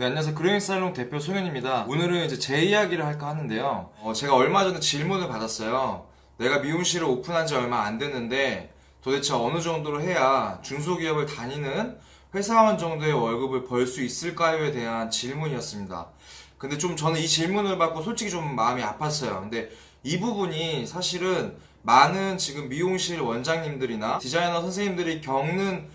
네, 안녕하세요. 그레인살롱 대표 송현입니다. 오늘은 이제 제 이야기를 할까 하는데요. 제가 얼마 전에 질문을 받았어요. 내가 미용실을 오픈한 지 얼마 안 됐는데 도대체 어느 정도로 해야 중소기업을 다니는 회사원 정도의 월급을 벌 수 있을까요에 대한 질문이었습니다. 근데 좀 저는 이 질문을 받고 솔직히 좀 마음이 아팠어요. 근데 이 부분이 사실은 많은 지금 미용실 원장님들이나 디자이너 선생님들이 겪는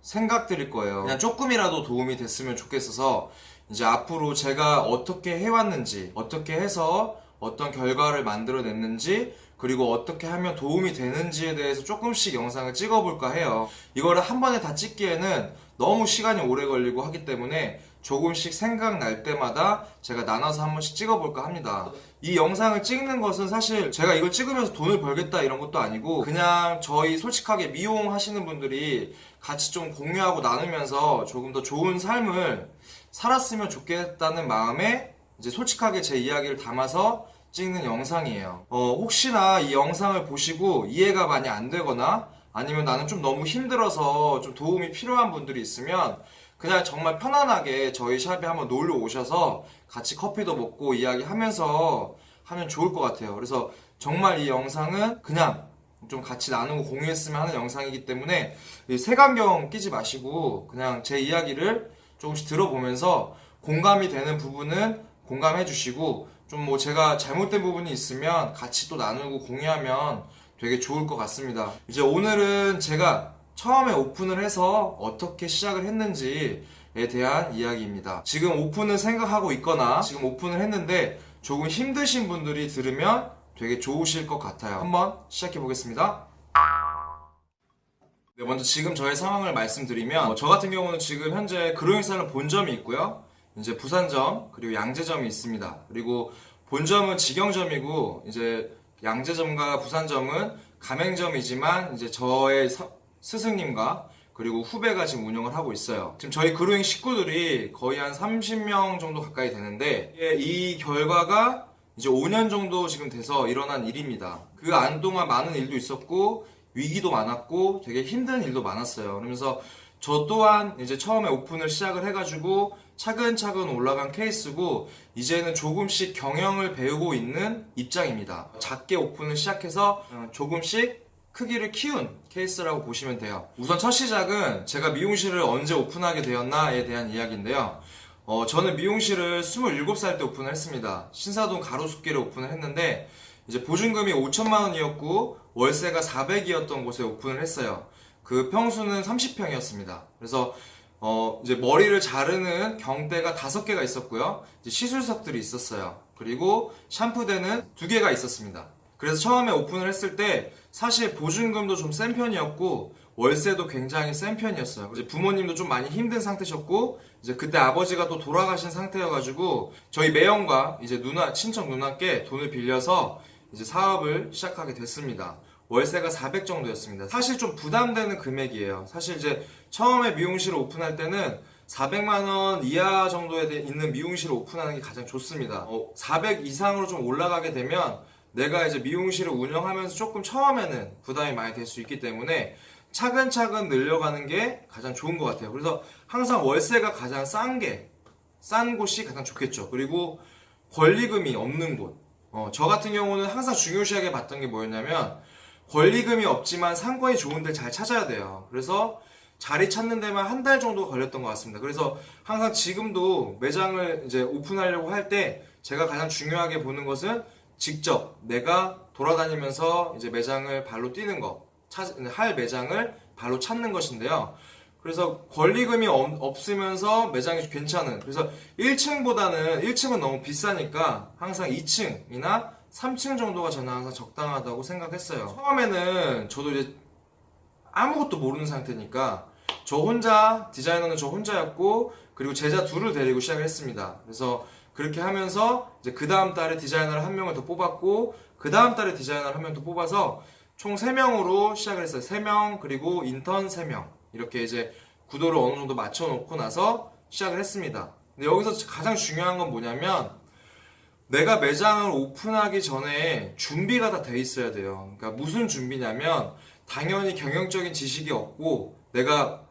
생각들일 거예요. 그냥 조금이라도 도움이 됐으면 좋겠어서 이제 앞으로 제가 어떻게 해왔는지, 어떻게 해서 어떤 결과를 만들어냈는지, 그리고 어떻게 하면 도움이 되는지에 대해서 조금씩 영상을 찍어볼까 해요. 이거를 한 번에 다 찍기에는 너무 시간이 오래 걸리고 하기 때문에 조금씩 생각날 때마다 제가 나눠서 한 번씩 찍어볼까 합니다. 이 영상을 찍는 것은 사실 제가 이걸 찍으면서 돈을 벌겠다 이런 것도 아니고 그냥 저희 솔직하게 미용하시는 분들이 같이 좀 공유하고 나누면서 조금 더 좋은 삶을 살았으면 좋겠다는 마음에 이제 솔직하게 제 이야기를 담아서 찍는 영상이에요. 혹시나 이 영상을 보시고 이해가 많이 안 되거나 아니면 나는 좀 너무 힘들어서 좀 도움이 필요한 분들이 있으면 그냥 정말 편안하게 저희 샵에 한번 놀러 오셔서 같이 커피도 먹고 이야기하면서 하면 좋을 것 같아요. 그래서 정말 이 영상은 그냥 좀 같이 나누고 공유했으면 하는 영상이기 때문에 색안경 끼지 마시고 그냥 제 이야기를 조금씩 들어보면서 공감이 되는 부분은 공감해 주시고 좀 뭐 제가 잘못된 부분이 있으면 같이 또 나누고 공유하면 되게 좋을 것 같습니다. 이제 오늘은 제가 처음에 오픈을 해서 어떻게 시작을 했는지에 대한 이야기입니다. 지금 오픈을 생각하고 있거나 지금 오픈을 했는데 조금 힘드신 분들이 들으면 되게 좋으실 것 같아요. 한번 시작해 보겠습니다. 네, 먼저 지금 저의 상황을 말씀드리면 저 같은 경우는 지금 현재 그로잉살롱 본점이 있고요. 이제 부산점 그리고 양재점이 있습니다. 그리고 본점은 직영점이고 이제 양재점과 부산점은 가맹점이지만 이제 저의 스승님과 그리고 후배가 지금 운영을 하고 있어요. 지금 저희 그루잉 식구들이 거의 한 30명 정도 가까이 되는데 이 결과가 이제 5년 정도 지금 돼서 일어난 일입니다. 그 안 동안 많은 일도 있었고 위기도 많았고 되게 힘든 일도 많았어요. 그러면서 저 또한 이제 처음에 오픈을 시작을 해가지고 차근차근 올라간 케이스고 이제는 조금씩 경영을 배우고 있는 입장입니다. 작게 오픈을 시작해서 조금씩 크기를 키운 케이스라고 보시면 돼요. 우선 첫 시작은 제가 미용실을 언제 오픈하게 되었나에 대한 이야기인데요. 저는 미용실을 27살 때 오픈을 했습니다. 신사동 가로수길에 오픈을 했는데 이제 보증금이 5천만 원이었고 월세가 400이었던 곳에 오픈을 했어요. 그 평수는 30평이었습니다. 그래서 이제 머리를 자르는 경대가 5개가 있었고요. 이제 시술석들이 있었어요. 그리고 샴푸대는 2개가 있었습니다. 그래서 처음에 오픈을 했을 때 사실 보증금도 좀 센 편이었고 월세도 굉장히 센 편이었어요. 이제 부모님도 좀 많이 힘든 상태셨고 이제 그때 아버지가 또 돌아가신 상태여가지고 저희 매형과 이제 누나 친척 누나께 돈을 빌려서 이제 사업을 시작하게 됐습니다. 월세가 400 정도였습니다. 사실 좀 부담되는 금액이에요. 사실 이제 처음에 미용실을 오픈할 때는 400만 원 이하 정도에 있는 미용실을 오픈하는 게 가장 좋습니다. 400 이상으로 좀 올라가게 되면 내가 이제 미용실을 운영하면서 조금 처음에는 부담이 많이 될 수 있기 때문에 차근차근 늘려가는 게 가장 좋은 것 같아요. 그래서 항상 월세가 가장 싼 곳이 가장 좋겠죠. 그리고 권리금이 없는 곳. 저 같은 경우는 항상 중요시하게 봤던 게 뭐였냐면 권리금이 없지만 상권이 좋은 데를 잘 찾아야 돼요. 그래서 자리 찾는 데만 한 달 정도 걸렸던 것 같습니다. 그래서 항상 지금도 매장을 이제 오픈하려고 할 때 제가 가장 중요하게 보는 것은 직접 내가 돌아다니면서 이제 매장을 발로 뛰는 거, 할 매장을 발로 찾는 것인데요. 그래서 권리금이 없으면서 매장이 괜찮은, 그래서 1층은 너무 비싸니까 항상 2층이나 3층 정도가 저는 항상 적당하다고 생각했어요. 처음에는 저도 이제 아무것도 모르는 상태니까 디자이너는 저 혼자였고 그리고 제자 둘을 데리고 시작을 했습니다. 그래서 그렇게 하면서 이제 그 다음 달에 디자이너를 한 명을 더 뽑았고 그 다음 달에 디자이너를 한 명 더 뽑아서 총 3명으로 시작을 했어요. 3명 그리고 인턴 3명 이렇게 이제 구도를 어느 정도 맞춰놓고 나서 시작을 했습니다. 근데 여기서 가장 중요한 건 뭐냐면 내가 매장을 오픈하기 전에 준비가 다 돼 있어야 돼요. 그러니까 무슨 준비냐면 당연히 경영적인 지식이 없고 내가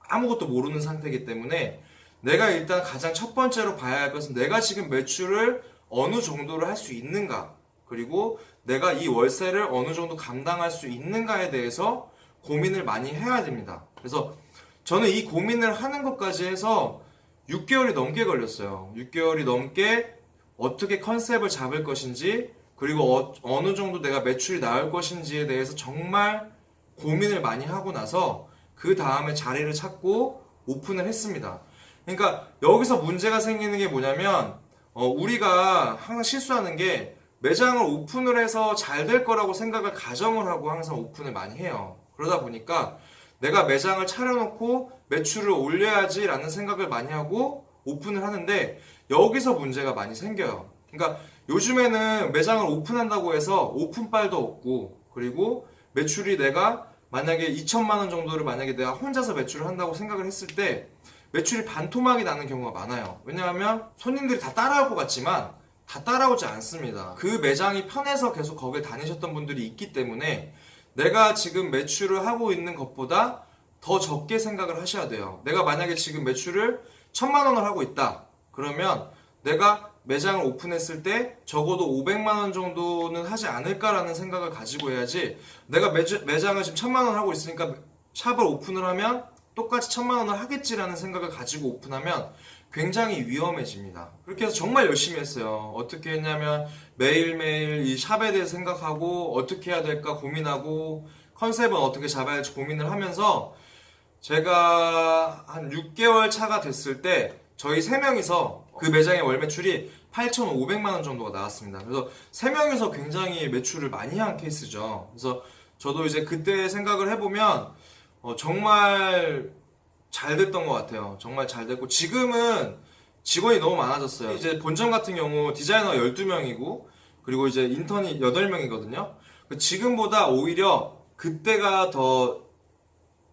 아무것도 모르는 상태이기 때문에 내가 일단 가장 첫 번째로 봐야 할 것은 내가 지금 매출을 어느 정도를 할 수 있는가, 그리고 내가 이 월세를 어느 정도 감당할 수 있는가에 대해서 고민을 많이 해야 됩니다. 그래서 저는 이 고민을 하는 것까지 해서 6개월이 넘게 걸렸어요. 6개월이 넘게 어떻게 컨셉을 잡을 것인지, 그리고 어느 정도 내가 매출이 나올 것인지에 대해서 정말 고민을 많이 하고 나서 그 다음에 자리를 찾고 오픈을 했습니다. 그러니까 여기서 문제가 생기는 게 뭐냐면 우리가 항상 실수하는 게 매장을 오픈을 해서 잘 될 거라고 생각을 가정을 하고 항상 오픈을 많이 해요. 그러다 보니까 내가 매장을 차려놓고 매출을 올려야지 라는 생각을 많이 하고 오픈을 하는데 여기서 문제가 많이 생겨요. 그러니까 요즘에는 매장을 오픈한다고 해서 오픈빨도 없고, 그리고 매출이 내가 만약에 2천만 원 정도를 만약에 내가 혼자서 매출을 한다고 생각을 했을 때 매출이 반토막이 나는 경우가 많아요. 왜냐하면 손님들이 다 따라올 것 같지만 다 따라오지 않습니다. 그 매장이 편해서 계속 거길 다니셨던 분들이 있기 때문에 내가 지금 매출을 하고 있는 것보다 더 적게 생각을 하셔야 돼요. 내가 만약에 지금 매출을 1,000만 원을 하고 있다. 그러면 내가 매장을 오픈했을 때 적어도 500만 원 정도는 하지 않을까라는 생각을 가지고 해야지, 내가 매장을 지금 1,000만 원 하고 있으니까 샵을 오픈을 하면 똑같이 1,000만 원을 하겠지라는 생각을 가지고 오픈하면 굉장히 위험해집니다. 그렇게 해서 정말 열심히 했어요. 어떻게 했냐면 매일매일 이 샵에 대해 생각하고 어떻게 해야 될까 고민하고 컨셉은 어떻게 잡아야 할지 고민을 하면서 제가 한 6개월 차가 됐을 때 저희 3명이서 그 매장의 월 매출이 8,500만 원 정도가 나왔습니다. 그래서 3명이서 굉장히 매출을 많이 한 케이스죠. 그래서 저도 이제 그때 생각을 해보면 정말 잘 됐던 것 같아요. 정말 잘 됐고 지금은 직원이 너무 많아졌어요. 이제 본점 같은 경우 디자이너 12명이고 그리고 이제 인턴이 8명이거든요. 지금보다 오히려 그때가 더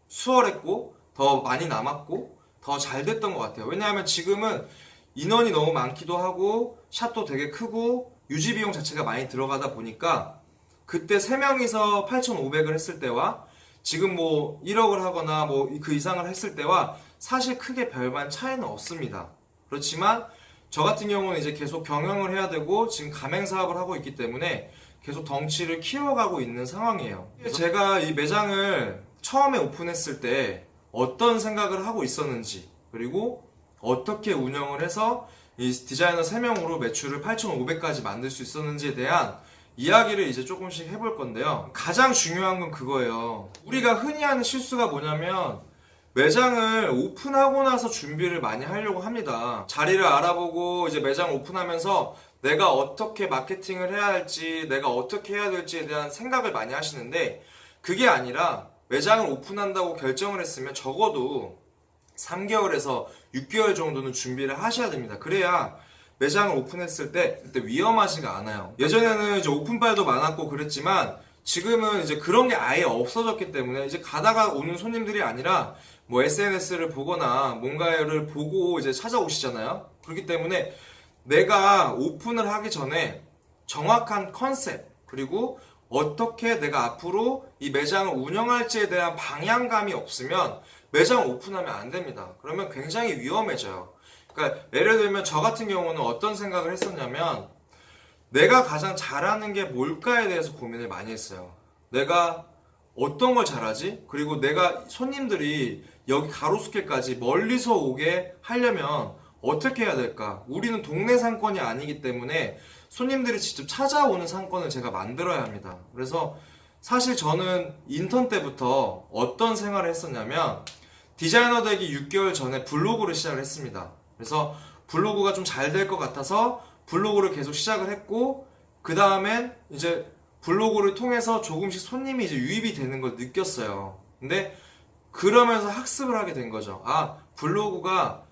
수월했고 더 많이 남았고 더 잘 됐던 것 같아요. 왜냐하면 지금은 인원이 너무 많기도 하고 샵도 되게 크고 유지 비용 자체가 많이 들어가다 보니까 그때 3명이서 8,500을 했을 때와 지금 뭐 1억을 하거나 뭐 그 이상을 했을 때와 사실 크게 별반 차이는 없습니다. 그렇지만 저 같은 경우는 이제 계속 경영을 해야 되고 지금 가맹 사업을 하고 있기 때문에 계속 덩치를 키워가고 있는 상황이에요. 제가 이 매장을 처음에 오픈했을 때 어떤 생각을 하고 있었는지, 그리고 어떻게 운영을 해서 이 디자이너 3명으로 매출을 8,500까지 만들 수 있었는지에 대한 이야기를 이제 조금씩 해볼 건데요. 가장 중요한 건 그거예요. 우리가 흔히 하는 실수가 뭐냐면 매장을 오픈하고 나서 준비를 많이 하려고 합니다. 자리를 알아보고 이제 매장 오픈하면서 내가 어떻게 마케팅을 해야 할지, 내가 어떻게 해야 될지에 대한 생각을 많이 하시는데 그게 아니라 매장을 오픈한다고 결정을 했으면 적어도 3개월에서 6개월 정도는 준비를 하셔야 됩니다. 그래야 매장을 오픈했을 때 그때 위험하지가 않아요. 예전에는 이제 오픈빨도 많았고 그랬지만 지금은 이제 그런 게 아예 없어졌기 때문에 이제 가다가 오는 손님들이 아니라 뭐 SNS를 보거나 뭔가를 보고 이제 찾아오시잖아요. 그렇기 때문에 내가 오픈을 하기 전에 정확한 컨셉, 그리고 어떻게 내가 앞으로 이 매장을 운영할지에 대한 방향감이 없으면 매장을 오픈하면 안 됩니다. 그러면 굉장히 위험해져요. 그러니까 예를 들면 저 같은 경우는 어떤 생각을 했었냐면 내가 가장 잘하는 게 뭘까에 대해서 고민을 많이 했어요. 내가 어떤 걸 잘하지? 그리고 내가 손님들이 여기 가로수길까지 멀리서 오게 하려면 어떻게 해야 될까? 우리는 동네 상권이 아니기 때문에 손님들이 직접 찾아오는 상권을 제가 만들어야 합니다. 그래서 사실 저는 인턴 때부터 어떤 생활을 했었냐면 디자이너 되기 6개월 전에 블로그를 시작을 했습니다. 그래서 블로그가 좀 잘 될 것 같아서 블로그를 계속 시작을 했고 그 다음엔 이제 블로그를 통해서 조금씩 손님이 이제 유입이 되는 걸 느꼈어요. 근데 그러면서 학습을 하게 된 거죠. 아, 블로그가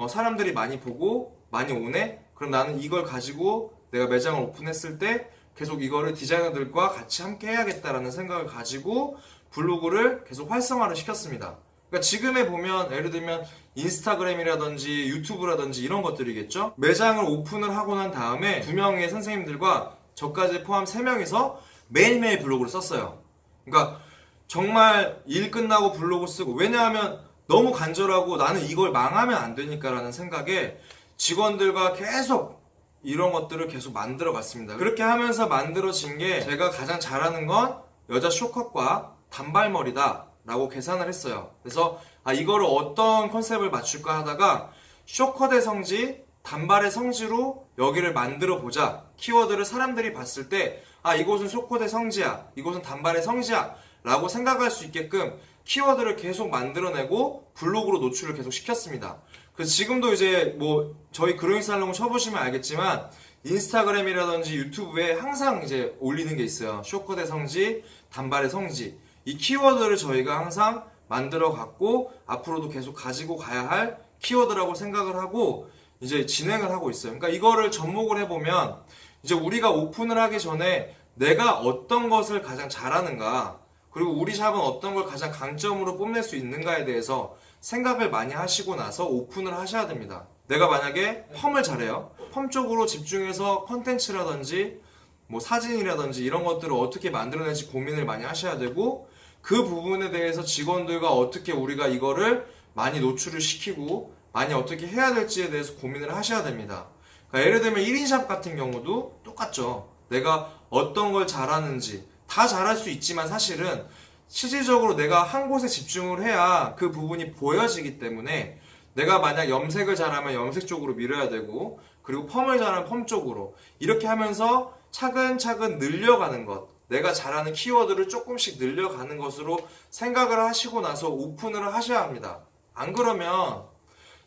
사람들이 많이 보고 많이 오네? 그럼 나는 이걸 가지고 내가 매장을 오픈했을 때 계속 이거를 디자이너들과 같이 함께 해야겠다라는 생각을 가지고 블로그를 계속 활성화를 시켰습니다. 그러니까 지금에 보면 예를 들면 인스타그램이라든지 유튜브라든지 이런 것들이겠죠. 매장을 오픈을 하고 난 다음에 2명의 선생님들과 저까지 포함 3명이서 매일매일 블로그를 썼어요. 그러니까 정말 일 끝나고 블로그 쓰고, 왜냐하면 너무 간절하고 나는 이걸 망하면 안 되니까라는 생각에 직원들과 계속 이런 것들을 계속 만들어 갔습니다. 그렇게 하면서 만들어진 게 제가 가장 잘하는 건 여자 쇼컷과 단발머리다 라고 계산을 했어요. 그래서 이거를 어떤 컨셉을 맞출까 하다가 쇼컷의 성지, 단발의 성지로 여기를 만들어 보자. 키워드를 사람들이 봤을 때 이곳은 쇼컷의 성지야, 이곳은 단발의 성지야 라고 생각할 수 있게끔 키워드를 계속 만들어내고 블로그로 노출을 계속 시켰습니다. 그래서 지금도 이제 뭐 저희 그로잉 살롱을 쳐보시면 알겠지만 인스타그램이라든지 유튜브에 항상 이제 올리는 게 있어요. 쇼컷의 성지, 단발의 성지. 이 키워드를 저희가 항상 만들어 갖고 앞으로도 계속 가지고 가야 할 키워드라고 생각을 하고 이제 진행을 하고 있어요. 그러니까 이거를 접목을 해보면 이제 우리가 오픈을 하기 전에 내가 어떤 것을 가장 잘하는가, 그리고 우리 샵은 어떤 걸 가장 강점으로 뽐낼 수 있는가에 대해서 생각을 많이 하시고 나서 오픈을 하셔야 됩니다. 내가 만약에 펌을 잘해요. 펌 쪽으로 집중해서 컨텐츠라든지 뭐 사진이라든지 이런 것들을 어떻게 만들어낼지 고민을 많이 하셔야 되고, 그 부분에 대해서 직원들과 어떻게 우리가 이거를 많이 노출을 시키고 많이 어떻게 해야 될지에 대해서 고민을 하셔야 됩니다. 그러니까 예를 들면 1인샵 같은 경우도 똑같죠. 내가 어떤 걸 잘하는지 다 잘할 수 있지만 사실은 실질적으로 내가 한 곳에 집중을 해야 그 부분이 보여지기 때문에 내가 만약 염색을 잘하면 염색 쪽으로 밀어야 되고, 그리고 펌을 잘하면 펌 쪽으로, 이렇게 하면서 차근차근 늘려가는 것, 내가 잘하는 키워드를 조금씩 늘려가는 것으로 생각을 하시고 나서 오픈을 하셔야 합니다. 안 그러면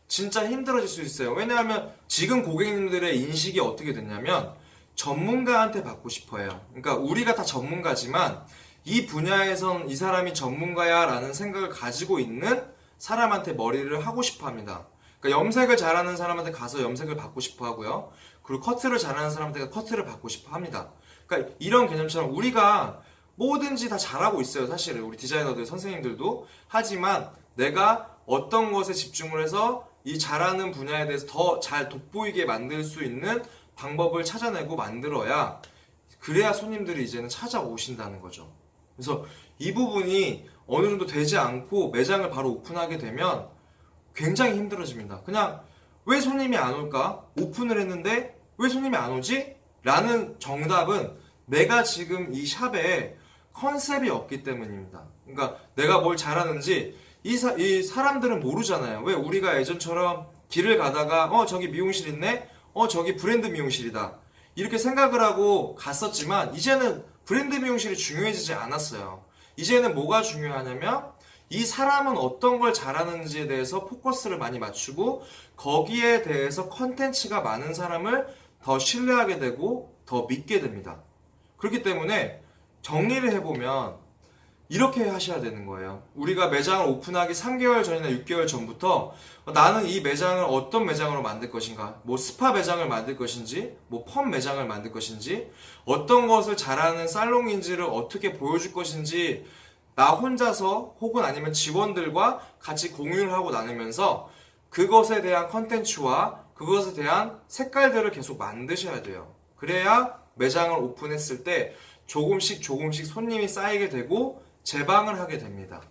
진짜 힘들어질 수 있어요. 왜냐하면 지금 고객님들의 인식이 어떻게 됐냐면 전문가한테 받고 싶어요. 그러니까 우리가 다 전문가지만 이 분야에선 이 사람이 전문가야 라는 생각을 가지고 있는 사람한테 머리를 하고 싶어 합니다. 그러니까 염색을 잘하는 사람한테 가서 염색을 받고 싶어 하고요. 그리고 커트를 잘하는 사람한테 커트를 받고 싶어 합니다. 그러니까 이런 개념처럼 우리가 뭐든지 다 잘하고 있어요. 사실은 우리 디자이너들, 선생님들도. 하지만 내가 어떤 것에 집중을 해서 이 잘하는 분야에 대해서 더 잘 돋보이게 만들 수 있는 방법을 찾아내고 만들어야, 그래야 손님들이 이제는 찾아오신다는 거죠. 그래서 이 부분이 어느 정도 되지 않고 매장을 바로 오픈하게 되면 굉장히 힘들어집니다. 그냥 왜 손님이 안 올까? 오픈을 했는데 왜 손님이 안 오지? 라는 정답은 내가 지금 이 샵에 컨셉이 없기 때문입니다. 그러니까 내가 뭘 잘하는지 이 사람들은 모르잖아요. 왜 우리가 예전처럼 길을 가다가 저기 미용실 있네? 저기 브랜드 미용실이다. 이렇게 생각을 하고 갔었지만 이제는 브랜드 미용실이 중요해지지 않았어요. 이제는 뭐가 중요하냐면 이 사람은 어떤 걸 잘하는지에 대해서 포커스를 많이 맞추고 거기에 대해서 컨텐츠가 많은 사람을 더 신뢰하게 되고 더 믿게 됩니다. 그렇기 때문에 정리를 해보면 이렇게 하셔야 되는 거예요. 우리가 매장을 오픈하기 3개월 전이나 6개월 전부터 나는 이 매장을 어떤 매장으로 만들 것인가, 뭐 스파 매장을 만들 것인지, 뭐 펌 매장을 만들 것인지, 어떤 것을 잘하는 살롱인지를 어떻게 보여줄 것인지 나 혼자서 혹은 아니면 직원들과 같이 공유를 하고 나누면서 그것에 대한 컨텐츠와 그것에 대한 색깔들을 계속 만드셔야 돼요. 그래야 매장을 오픈했을 때 조금씩 손님이 쌓이게 되고 재방을 하게 됩니다.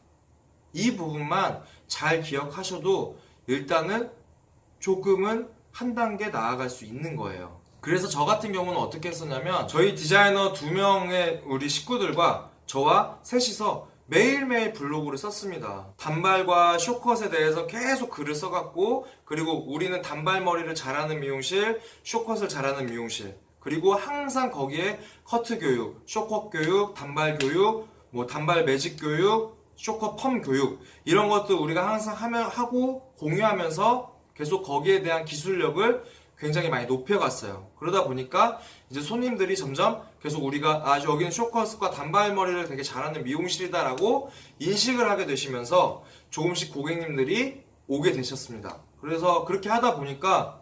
이 부분만 잘 기억하셔도 일단은 조금은 한 단계 나아갈 수 있는 거예요. 그래서 저 같은 경우는 어떻게 했었냐면 저희 디자이너 2명의 우리 식구들과 저와 셋이서 매일매일 블로그를 썼습니다. 단발과 쇼컷에 대해서 계속 글을 써갖고, 그리고 우리는 단발머리를 잘하는 미용실, 쇼컷을 잘하는 미용실, 그리고 항상 거기에 커트 교육, 쇼컷 교육, 단발 교육, 뭐 단발 매직 교육, 쇼컷 펌 교육, 이런 것도 우리가 항상 하고 공유하면서 계속 거기에 대한 기술력을 굉장히 많이 높여갔어요. 그러다 보니까 이제 손님들이 점점 계속 우리가 여기는 쇼컷과 단발머리를 되게 잘하는 미용실이다라고 인식을 하게 되시면서 조금씩 고객님들이 오게 되셨습니다. 그래서 그렇게 하다 보니까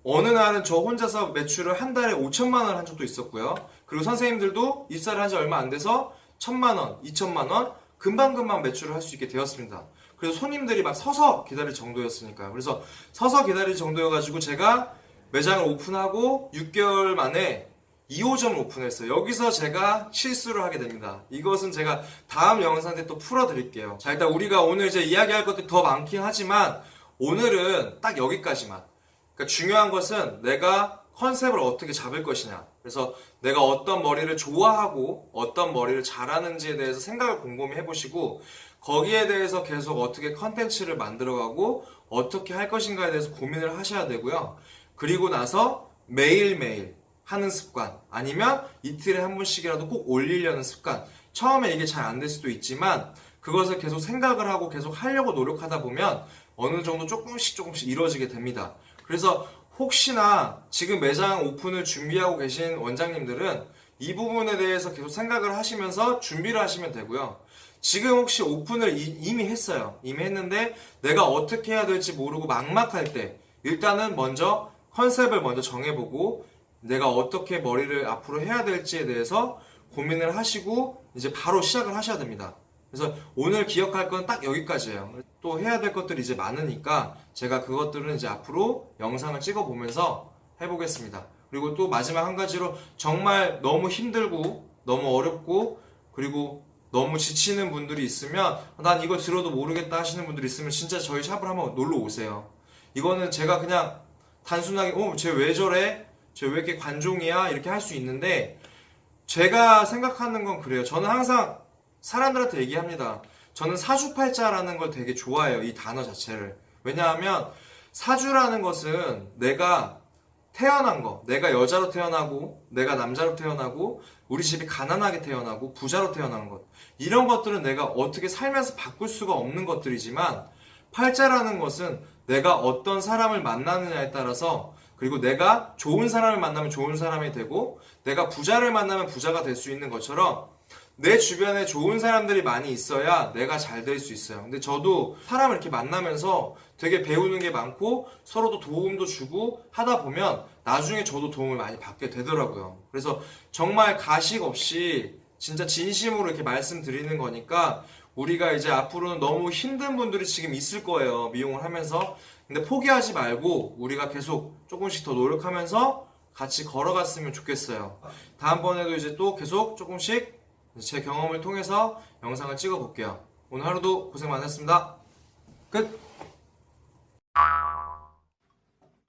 어느 날은 저 혼자서 매출을 한 달에 5천만 원 한 적도 있었고요. 그리고 선생님들도 입사를 한 지 얼마 안 돼서 1,000만 원, 2천만 원 금방금방 매출을 할 수 있게 되었습니다. 그래서 손님들이 막 서서 기다릴 정도였으니까요. 그래서 서서 기다릴 정도여가지고 제가 매장을 오픈하고 6개월 만에 2호점을 오픈했어요. 여기서 제가 실수를 하게 됩니다. 이것은 제가 다음 영상 때 또 풀어드릴게요. 자, 일단 우리가 오늘 이제 이야기할 것들이 더 많긴 하지만 오늘은 딱 여기까지만. 그러니까 중요한 것은 내가 컨셉을 어떻게 잡을 것이냐. 그래서 내가 어떤 머리를 좋아하고 어떤 머리를 잘하는지에 대해서 생각을 곰곰이 해보시고 거기에 대해서 계속 어떻게 컨텐츠를 만들어가고 어떻게 할 것인가에 대해서 고민을 하셔야 되고요. 그리고 나서 매일매일 하는 습관 아니면 이틀에 한 번씩이라도 꼭 올리려는 습관. 처음에 이게 잘 안 될 수도 있지만 그것을 계속 생각을 하고 계속 하려고 노력하다 보면 어느 정도 조금씩 이루어지게 됩니다. 그래서 혹시나 지금 매장 오픈을 준비하고 계신 원장님들은 이 부분에 대해서 계속 생각을 하시면서 준비를 하시면 되고요. 지금 혹시 오픈을 이미 했어요. 이미 했는데 내가 어떻게 해야 될지 모르고 막막할 때 일단은 먼저 컨셉을 먼저 정해보고 내가 어떻게 머리를 앞으로 해야 될지에 대해서 고민을 하시고 이제 바로 시작을 하셔야 됩니다. 그래서 오늘 기억할 건 딱 여기까지예요. 또 해야 될 것들이 이제 많으니까 제가 그것들은 이제 앞으로 영상을 찍어 보면서 해보겠습니다. 그리고 또 마지막 한 가지로 정말 너무 힘들고 너무 어렵고 그리고 너무 지치는 분들이 있으면 난 이거 들어도 모르겠다 하시는 분들이 있으면 진짜 저희 샵을 한번 놀러 오세요. 이거는 제가 그냥 단순하게 쟤 왜 저래? 쟤 왜 이렇게 관종이야? 이렇게 할 수 있는데 제가 생각하는 건 그래요. 저는 항상 사람들한테 얘기합니다. 저는 사주팔자라는 걸 되게 좋아해요. 이 단어 자체를. 왜냐하면 사주라는 것은 내가 태어난 거, 내가 여자로 태어나고 내가 남자로 태어나고 우리 집이 가난하게 태어나고 부자로 태어난 것, 이런 것들은 내가 어떻게 살면서 바꿀 수가 없는 것들이지만 팔자라는 것은 내가 어떤 사람을 만나느냐에 따라서, 그리고 내가 좋은 사람을 만나면 좋은 사람이 되고 내가 부자를 만나면 부자가 될 수 있는 것처럼 내 주변에 좋은 사람들이 많이 있어야 내가 잘 될 수 있어요. 근데 저도 사람을 이렇게 만나면서 되게 배우는 게 많고 서로도 도움도 주고 하다 보면 나중에 저도 도움을 많이 받게 되더라고요. 그래서 정말 가식 없이 진짜 진심으로 이렇게 말씀드리는 거니까 우리가 이제 앞으로는 너무 힘든 분들이 지금 있을 거예요. 미용을 하면서. 근데 포기하지 말고 우리가 계속 조금씩 더 노력하면서 같이 걸어갔으면 좋겠어요. 다음번에도 이제 또 계속 조금씩 제 경험을 통해서 영상을 찍어 볼게요. 오늘 하루도 고생 많으셨습니다. 끝!